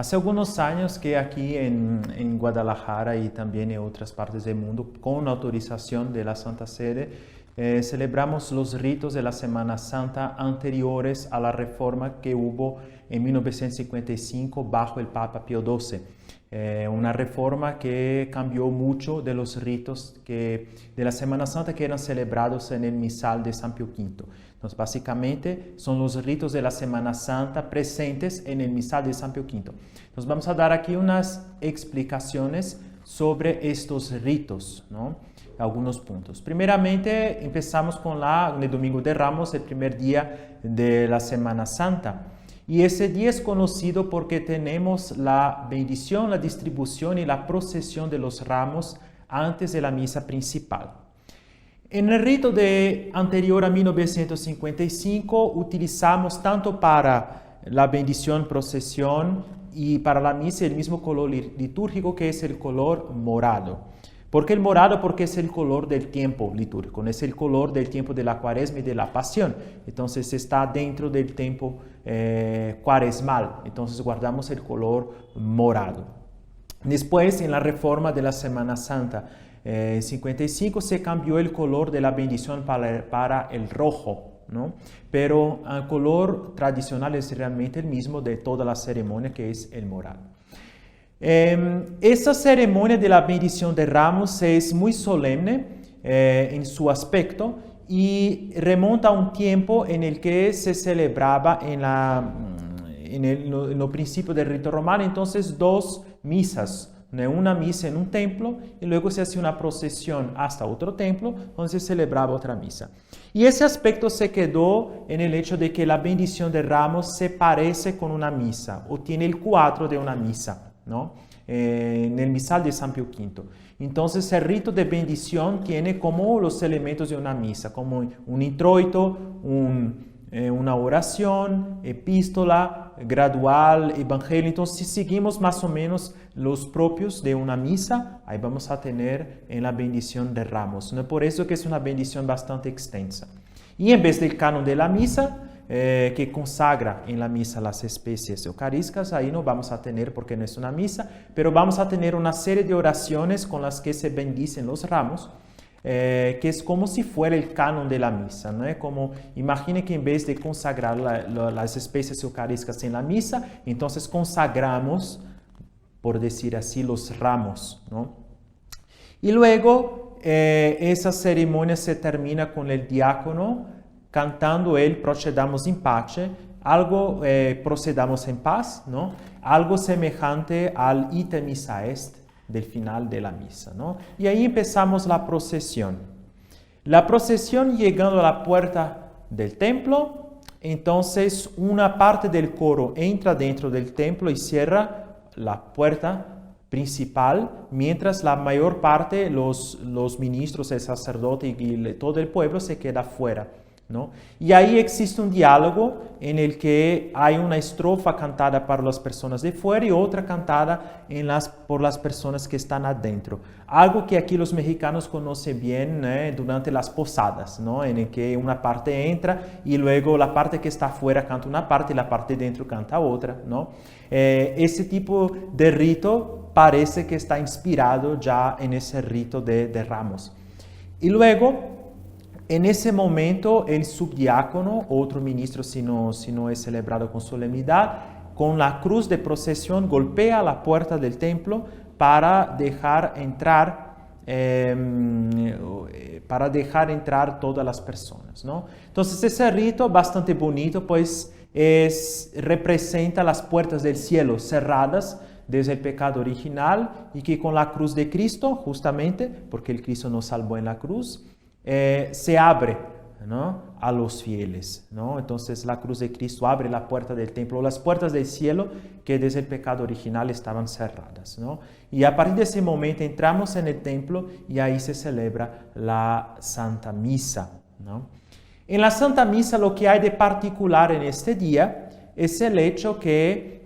Hace algunos años que aquí en Guadalajara y también en otras partes del mundo, con autorización de la Santa Sede, celebramos los ritos de la Semana Santa anteriores a la reforma que hubo en 1955 bajo el Papa Pío XII. Una reforma que cambió mucho de los ritos de la Semana Santa que eran celebrados en el misal de San Pío V. Entonces, básicamente, son los ritos de la Semana Santa presentes en el misal de San Pío V. Entonces, vamos a dar aquí unas explicaciones sobre estos ritos, ¿no? Algunos puntos. Primeramente, empezamos con el Domingo de Ramos, el primer día de la Semana Santa. Y ese día es conocido porque tenemos la bendición, la distribución y la procesión de los ramos antes de la misa principal. En el rito anterior a 1955 utilizamos tanto para la bendición, procesión y para la misa el mismo color litúrgico que es el color morado. ¿Por qué el morado? Porque es el color del tiempo litúrgico, es el color del tiempo de la Cuaresma y de la Pasión. Entonces está dentro del tiempo cuaresmal, entonces guardamos el color morado. Después, en la reforma de la Semana Santa, en 55 se cambió el color de la bendición para el rojo, ¿no? Pero el color tradicional es realmente el mismo de toda la ceremonia, que es el morado. Esta ceremonia de la bendición de ramos es muy solemne en su aspecto y remonta a un tiempo en el que se celebraba en el principio del rito romano, entonces dos misas, una misa en un templo y luego se hacía una procesión hasta otro templo donde se celebraba otra misa. Y ese aspecto se quedó en el hecho de que la bendición de ramos se parece con una misa o tiene el cuadro de una misa, ¿no? En el misal de San Pío V. Entonces el rito de bendición tiene como los elementos de una misa, como un introito, una oración, epístola, gradual, evangelio. Entonces si seguimos más o menos los propios de una misa, ahí vamos a tener en la bendición de ramos, ¿no? Por eso que es una bendición bastante extensa. Y en vez del canon de la misa, que consagra en la misa las especies eucarísticas, ahí no vamos a tener porque no es una misa, pero vamos a tener una serie de oraciones con las que se bendicen los ramos, que es como si fuera el canon de la misa, ¿no? Como, imagine que en vez de consagrar las especies eucarísticas en la misa, entonces consagramos, por decir así, los ramos, ¿no? Y luego esa ceremonia se termina con el diácono cantando el Procedamos in pace, algo procedamos en paz, ¿no? Algo semejante al Ite missa est del final de la misa, ¿no? Y ahí empezamos la procesión. La procesión llegando a la puerta del templo, entonces una parte del coro entra dentro del templo y cierra la puerta principal, mientras la mayor parte, los ministros, el sacerdote y todo el pueblo se queda fuera, ¿no? Y ahí existe un diálogo en el que hay una estrofa cantada para las personas de fuera y otra cantada por las personas que están adentro. Algo que aquí los mexicanos conocen bien durante las posadas, ¿no? En el que una parte entra y luego la parte que está afuera canta una parte y la parte de dentro canta otra, ¿no? Ese tipo de rito parece que está inspirado ya en ese rito de ramos. Y luego, en ese momento, el subdiácono, otro ministro si no es celebrado con solemnidad, con la cruz de procesión golpea la puerta del templo para dejar entrar todas las personas, ¿no? Entonces ese rito bastante bonito, pues representa las puertas del cielo cerradas desde el pecado original y que con la cruz de Cristo, justamente, porque el Cristo nos salvó en la cruz, se abre, ¿no?, a los fieles, ¿no? Entonces la cruz de Cristo abre la puerta del templo, las puertas del cielo que desde el pecado original estaban cerradas, ¿no? Y a partir de ese momento entramos en el templo y ahí se celebra la Santa Misa, ¿no? En la Santa Misa lo que hay de particular en este día es el hecho que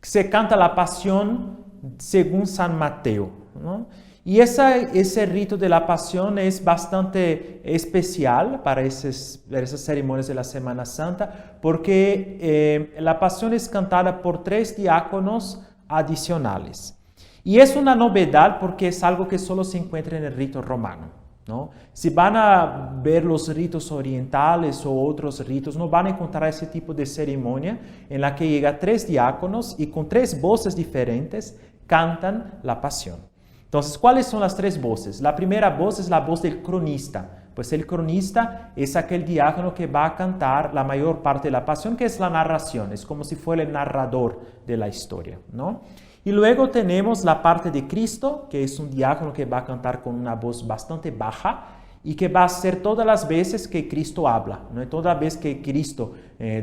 se canta la Pasión según San Mateo, ¿no? Y ese rito de la pasión es bastante especial para esas ceremonias de la Semana Santa, porque la pasión es cantada por 3 diáconos adicionales. Y es una novedad porque es algo que solo se encuentra en el rito romano, ¿no? Si van a ver los ritos orientales o otros ritos, no van a encontrar ese tipo de ceremonia en la que llega 3 diáconos y con 3 voces diferentes cantan la pasión. Entonces, ¿cuáles son las 3 voces? La primera voz es la voz del cronista. Pues el cronista es aquel diácono que va a cantar la mayor parte de la pasión, que es la narración. Es como si fuera el narrador de la historia, ¿no? Y luego tenemos la parte de Cristo, que es un diácono que va a cantar con una voz bastante baja y que va a ser todas las veces que Cristo habla, ¿no? Toda vez que Cristo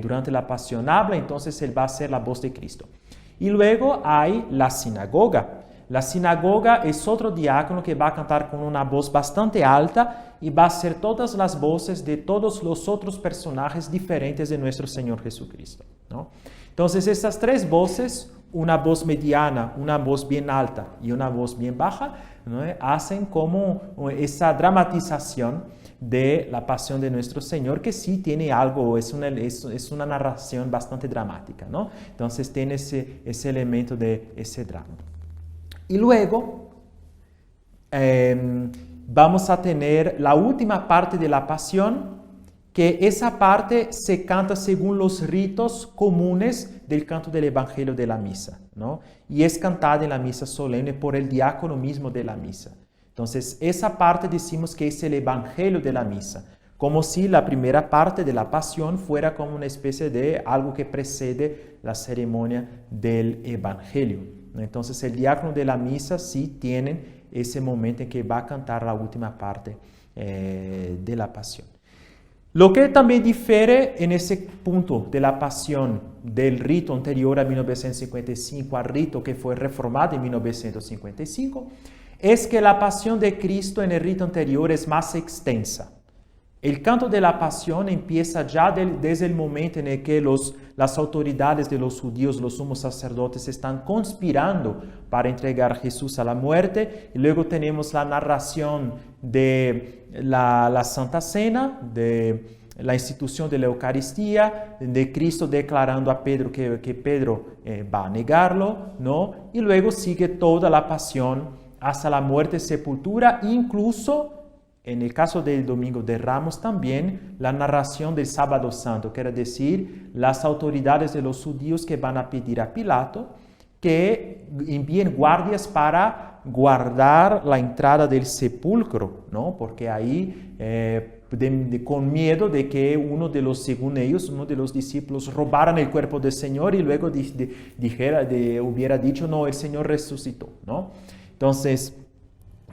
durante la pasión habla, entonces él va a ser la voz de Cristo. Y luego hay la sinagoga. La sinagoga es otro diácono que va a cantar con una voz bastante alta y va a ser todas las voces de todos los otros personajes diferentes de nuestro Señor Jesucristo, ¿no? Entonces, estas 3 voces, una voz mediana, una voz bien alta y una voz bien baja, ¿no?, hacen como esa dramatización de la pasión de nuestro Señor, que sí tiene algo, es una narración bastante dramática, ¿no? Entonces tiene ese elemento de ese drama. Y luego vamos a tener la última parte de la pasión, que esa parte se canta según los ritos comunes del canto del Evangelio de la misa, ¿no? Y es cantada en la misa solemne por el diácono mismo de la misa. Entonces, esa parte decimos que es el Evangelio de la misa, como si la primera parte de la pasión fuera como una especie de algo que precede la ceremonia del Evangelio. Entonces, el diácono de la misa sí tiene ese momento en que va a cantar la última parte de la pasión. Lo que también difiere en ese punto de la pasión del rito anterior a 1955 al rito que fue reformado en 1955 es que la pasión de Cristo en el rito anterior es más extensa. El canto de la pasión empieza ya desde el momento en el que las autoridades de los judíos, los sumos sacerdotes, están conspirando para entregar a Jesús a la muerte. Y luego tenemos la narración de la Santa Cena, de la institución de la Eucaristía, de Cristo declarando a Pedro que Pedro va a negarlo, ¿no? Y luego sigue toda la pasión hasta la muerte y sepultura, incluso en el caso del Domingo de Ramos también la narración del Sábado Santo, quiere decir las autoridades de los judíos que van a pedir a Pilato que envíen guardias para guardar la entrada del sepulcro, ¿no? Porque ahí con miedo de que uno de los, según ellos, uno de los discípulos robaran el cuerpo del Señor y luego hubiera dicho, no, el Señor resucitó, ¿no? Entonces,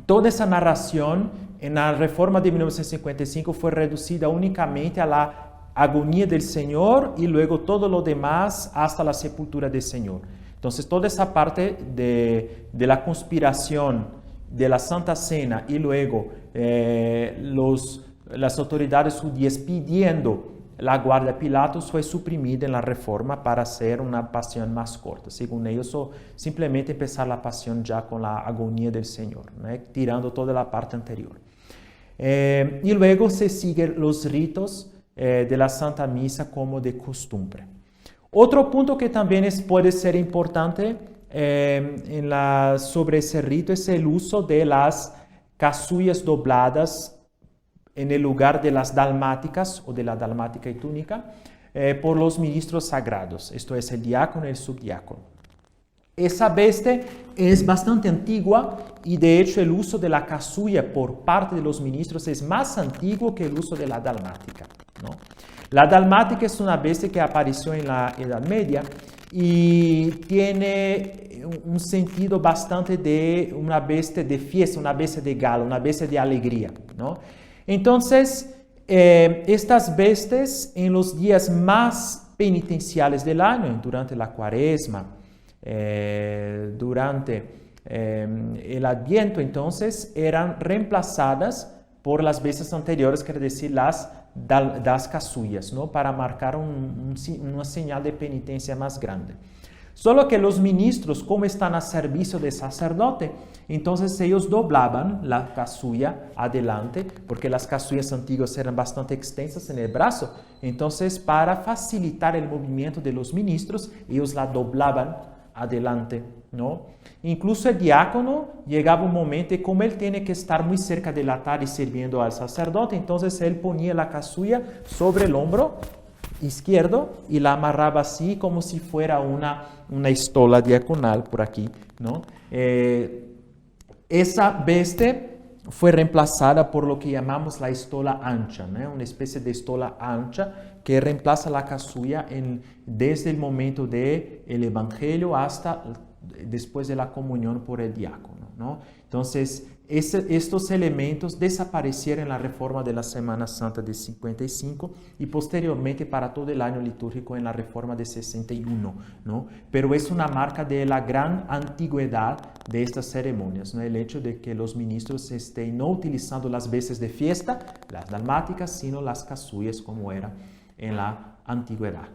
toda esa narración en la reforma de 1955 fue reducida únicamente a la agonía del Señor y luego todo lo demás hasta la sepultura del Señor. Entonces, toda esa parte de la conspiración de la Santa Cena y luego las autoridades judías pidiendo la guardia a Pilatos fue suprimida en la reforma para hacer una pasión más corta. Según ellos, o simplemente empezar la pasión ya con la agonía del Señor, ¿no?, tirando toda la parte anterior. Y luego se siguen los ritos de la Santa Misa como de costumbre. Otro punto que también puede ser importante sobre ese rito es el uso de las casullas dobladas en el lugar de las dalmáticas o de la dalmática y túnica por los ministros sagrados, esto es el diácono y el subdiácono. Esa veste es bastante antigua y de hecho el uso de la casulla por parte de los ministros es más antiguo que el uso de la dalmática, ¿no? La dalmática es una veste que apareció en la Edad Media y tiene un sentido bastante de una veste de fiesta, una veste de gala, una veste de alegría, ¿no? Entonces, estas vestes en los días más penitenciales del año, durante la Cuaresma, durante el Adviento, entonces, eran reemplazadas por las vestes anteriores, quiere decir las casullas, ¿no?, para marcar una señal de penitencia más grande. Solo que los ministros, como están a servicio del sacerdote, Entonces ellos doblaban la casulla adelante, porque las casullas antiguas eran bastante extensas en el brazo. Entonces, para facilitar el movimiento de los ministros, ellos la doblaban adelante, ¿no? Incluso el diácono llegaba un momento, y como él tiene que estar muy cerca del altar y sirviendo al sacerdote, entonces él ponía la casulla sobre el hombro izquierdo y la amarraba así como si fuera una estola diaconal por aquí, ¿no? Esa veste fue reemplazada por lo que llamamos la estola ancha, ¿no? Una especie de estola ancha que reemplaza la casulla desde el momento del Evangelio hasta después de la comunión por el diácono, ¿no? Entonces, estos elementos desaparecieron en la reforma de la Semana Santa de 55 y posteriormente para todo el año litúrgico en la reforma de 61, ¿no? Pero es una marca de la gran antigüedad de estas ceremonias, ¿no? El hecho de que los ministros estén no utilizando las vestes de fiesta, las dalmáticas, sino las casullas como era en la antigüedad.